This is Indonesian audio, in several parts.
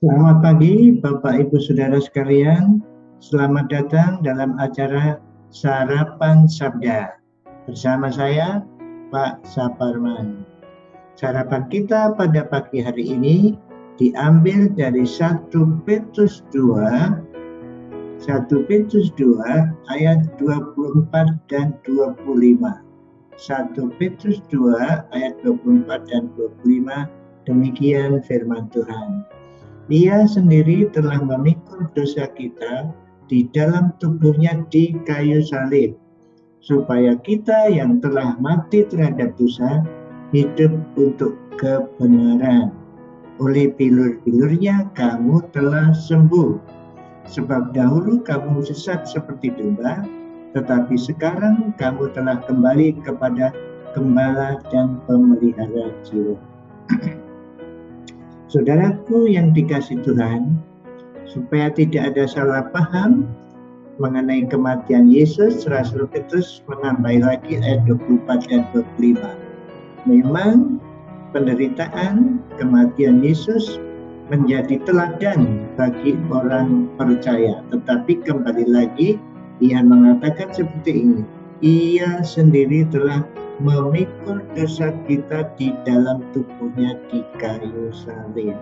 Selamat pagi, Bapak Ibu Saudara sekalian. Selamat datang dalam acara Sarapan Sabda. Bersama saya, Pak Saparman. Sarapan kita pada pagi hari ini diambil dari 1 Petrus 2 ayat 24 dan 25. 1 Petrus 2 ayat 24 dan 25, demikian firman Tuhan. Ia sendiri telah memikul dosa kita di dalam tubuhnya di kayu salib, supaya kita yang telah mati terhadap dosa hidup untuk kebenaran. Oleh bilur-bilurnya kamu telah sembuh. Sebab dahulu kamu sesat seperti domba, tetapi sekarang kamu telah kembali kepada Gembala dan pemelihara jiwa. Saudaraku yang dikasihi Tuhan, supaya tidak ada salah paham mengenai kematian Yesus, Rasul Petrus menambah lagi ayat 24 dan 25. Memang penderitaan kematian Yesus menjadi teladan bagi orang percaya, tetapi kembali lagi ia mengatakan seperti ini, ia sendiri telah memikul dosa kita di dalam tubuhnya di kayu salib.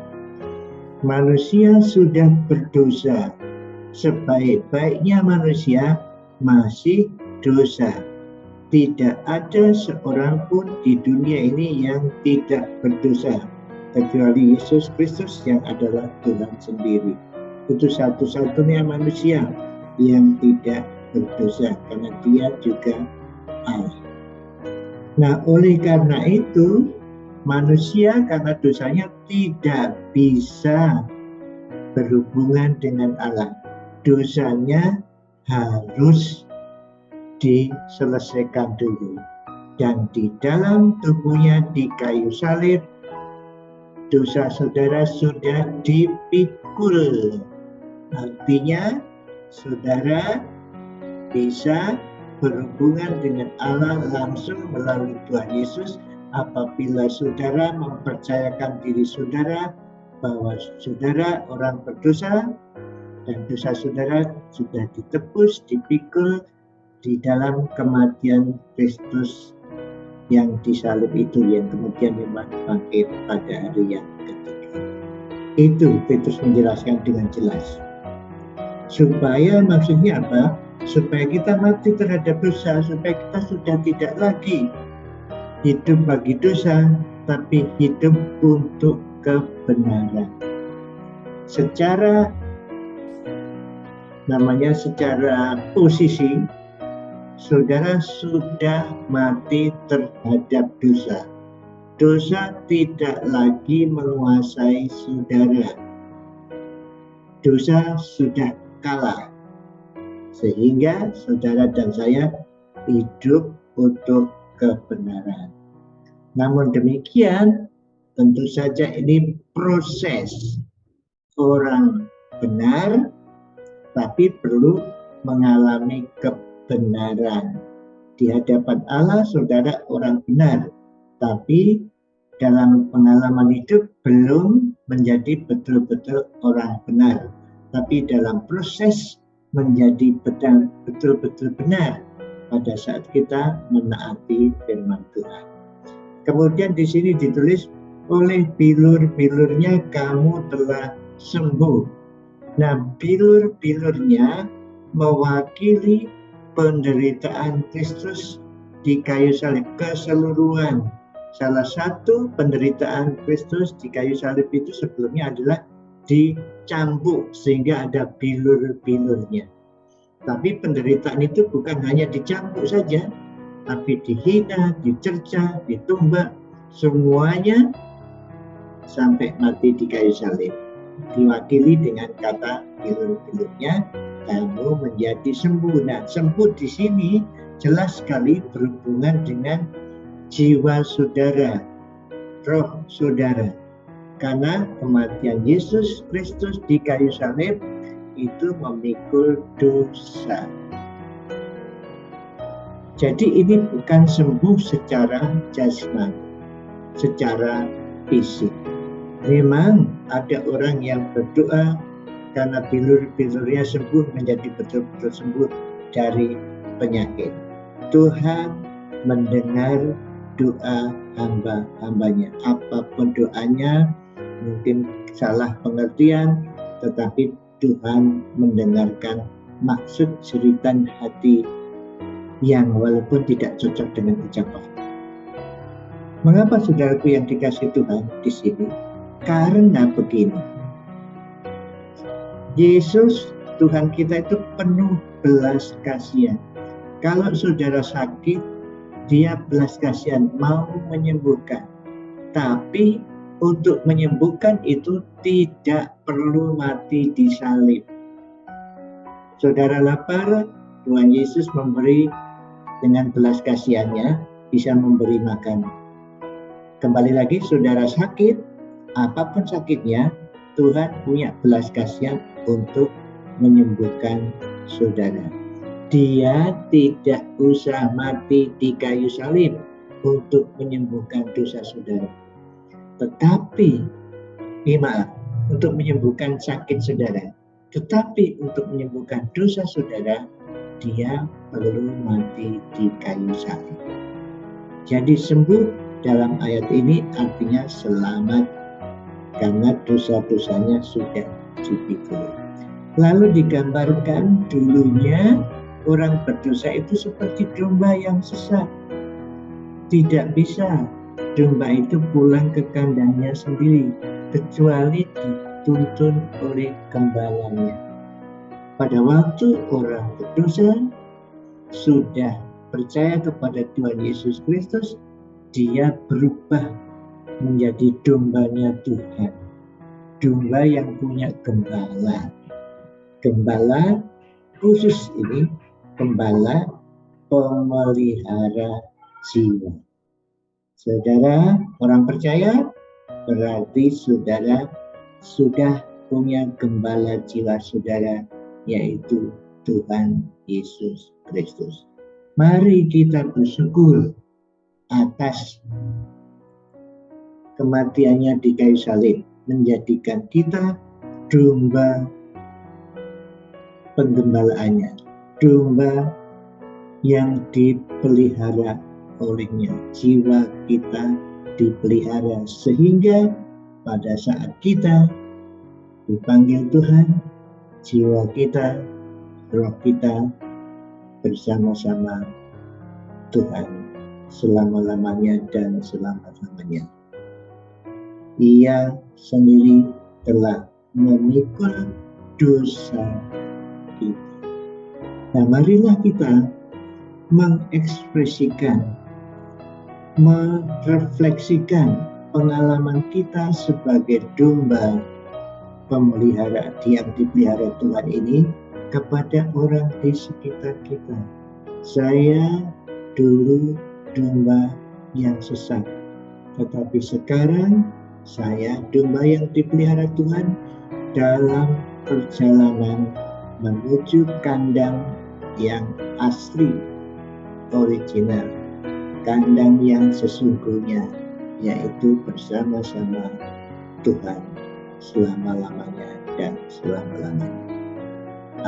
Manusia sudah berdosa, sebaik-baiknya manusia masih dosa. Tidak ada seorang pun di dunia ini yang tidak berdosa, kecuali Yesus Kristus yang adalah Tuhan sendiri. Itu satu-satunya manusia yang tidak berdosa, karena dia juga Allah. Nah, oleh karena itu, manusia karena dosanya tidak bisa berhubungan dengan Allah. Dosanya harus diselesaikan dulu. Dan di dalam tubuhnya di kayu salib, dosa saudara sudah dipikul. Artinya, saudara bisa berhubungan dengan Allah langsung melalui Tuhan Yesus apabila saudara mempercayakan diri saudara bahwa saudara orang berdosa dan dosa saudara sudah ditebus, dipikul di dalam kematian Kristus yang disalib itu, yang kemudian memang bangkit pada hari yang ketiga. Itu Petrus menjelaskan dengan jelas. Supaya maksudnya apa? Supaya kita mati terhadap dosa, supaya kita sudah tidak lagi hidup bagi dosa, tapi hidup untuk kebenaran. Secara posisi, saudara sudah mati terhadap dosa. Dosa tidak lagi menguasai saudara. Dosa sudah kalah. Sehingga saudara dan saya hidup untuk kebenaran. Namun demikian, tentu saja ini proses. Orang benar, tapi perlu mengalami kebenaran. Di hadapan Allah, saudara orang benar, tapi dalam pengalaman hidup belum menjadi betul-betul orang benar. Tapi dalam proses menjadi betul-betul benar pada saat kita menaati firman Tuhan. Kemudian di sini ditulis, oleh bilur-bilurnya kamu telah sembuh. Nah, bilur-bilurnya mewakili penderitaan Kristus di kayu salib keseluruhan. Salah satu penderitaan Kristus di kayu salib itu sebelumnya adalah dicambuk sehingga ada bilur-bilurnya. Tapi penderitaan itu bukan hanya dicambuk saja, tapi dihina, dicerca, ditumbak, semuanya sampai mati di kayu salib. Diwakili dengan kata bilur-bilurnya, kamu menjadi sembuh. Nah, sembuh di sini jelas sekali berhubungan dengan jiwa saudara, roh saudara. Karena kematian Yesus Kristus di kayu salib itu memikul dosa. Jadi ini bukan sembuh secara jasmani, secara fisik. Memang ada orang yang berdoa karena bilur-bilurnya sembuh menjadi betul-betul sembuh dari penyakit. Tuhan mendengar doa hamba-hambanya. Apapun doanya, mungkin salah pengertian, tetapi Tuhan mendengarkan maksud jeritan hati yang walaupun tidak cocok dengan ucapan. Mengapa saudaraku yang dikasihi Tuhan di sini? Karena begini, Yesus Tuhan kita itu penuh belas kasihan. Kalau saudara sakit, dia belas kasihan, mau menyembuhkan. Tapi untuk menyembuhkan itu tidak perlu mati di salib. Saudara lapar, Tuhan Yesus memberi dengan belas kasihannya, bisa memberi makan. Kembali lagi, saudara sakit, apapun sakitnya, Tuhan punya belas kasihan untuk menyembuhkan saudara. Dia tidak usah mati di kayu salib untuk menyembuhkan dosa saudara. Tetapi, untuk menyembuhkan sakit saudara. Tetapi untuk menyembuhkan dosa saudara, dia perlu mati di kayu salib. Jadi sembuh dalam ayat ini artinya selamat karena dosa-dosanya sudah dipikul. Lalu digambarkan dulunya orang berdosa itu seperti domba yang sesat. Tidak bisa domba itu pulang ke kandangnya sendiri, kecuali dituntun oleh gembalanya. Pada waktu orang berdosa sudah percaya kepada Tuhan Yesus Kristus, dia berubah menjadi dombanya Tuhan. Domba yang punya gembala. Gembala khusus ini, gembala pemelihara jiwa. Saudara orang percaya, berarti saudara sudah punya gembala jiwa saudara, yaitu Tuhan Yesus Kristus. Mari kita bersyukur atas kematiannya di kayu salib, menjadikan kita domba penggembalaannya, domba yang dipelihara olehnya. Jiwa kita dipelihara sehingga pada saat kita dipanggil Tuhan, jiwa kita, roh kita bersama-sama Tuhan selama-lamanya dan selama-lamanya. Ia sendiri telah memikul dosa kita. Nah, marilah kita mengekspresikan, merefleksikan pengalaman kita sebagai domba pemelihara yang dipelihara Tuhan ini kepada orang di sekitar kita. Saya dulu domba yang sesat, tetapi sekarang saya domba yang dipelihara Tuhan dalam perjalanan menuju kandang yang asli, original, kandang yang sesungguhnya, yaitu bersama-sama Tuhan selama-lamanya dan selama-lamanya.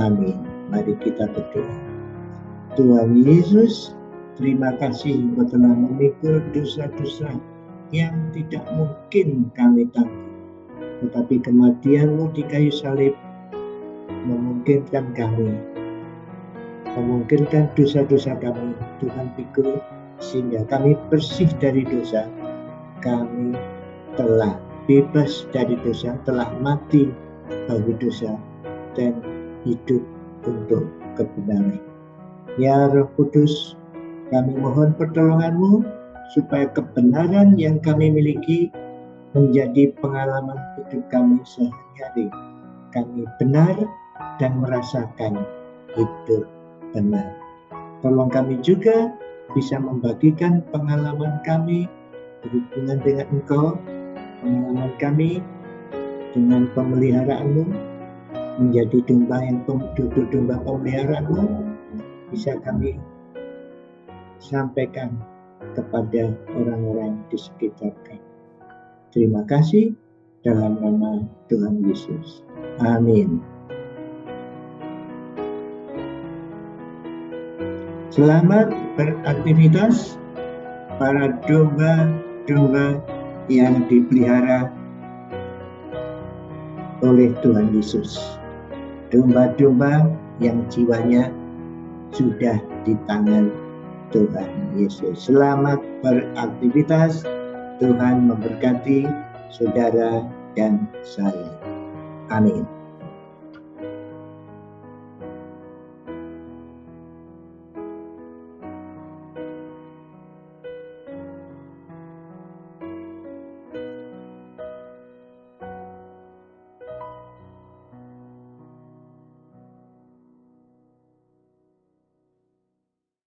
Amin. Mari kita berdoa. Tuhan Yesus, terima kasih Engkau telah memikul dosa-dosa yang tidak mungkin kami tanggung, tetapi kematian-Mu di kayu salib memungkinkan kami, memungkinkan dosa-dosa kami Tuhan pikul, sehingga kami bersih dari dosa. Kami telah bebas dari dosa, telah mati bagi dosa dan hidup untuk kebenaran. Ya Roh Kudus, kami mohon pertolongan-Mu supaya kebenaran yang kami miliki menjadi pengalaman hidup kami sehari-hari. Kami benar dan merasakan hidup benar. Tolong kami juga bisa membagikan pengalaman kami berhubungan dengan Engkau, pengalaman kami dengan pemeliharaan-Mu, menjadi domba yang duduk domba pemeliharaan-Mu, bisa kami sampaikan kepada orang-orang di sekitar kami. Terima kasih. dalam nama Tuhan Yesus. Amin. Selamat beraktivitas para domba-domba yang dipelihara oleh Tuhan Yesus. Domba-domba yang jiwanya sudah di tangan Tuhan Yesus. Selamat beraktivitas. Tuhan memberkati saudara dan saya. Amin.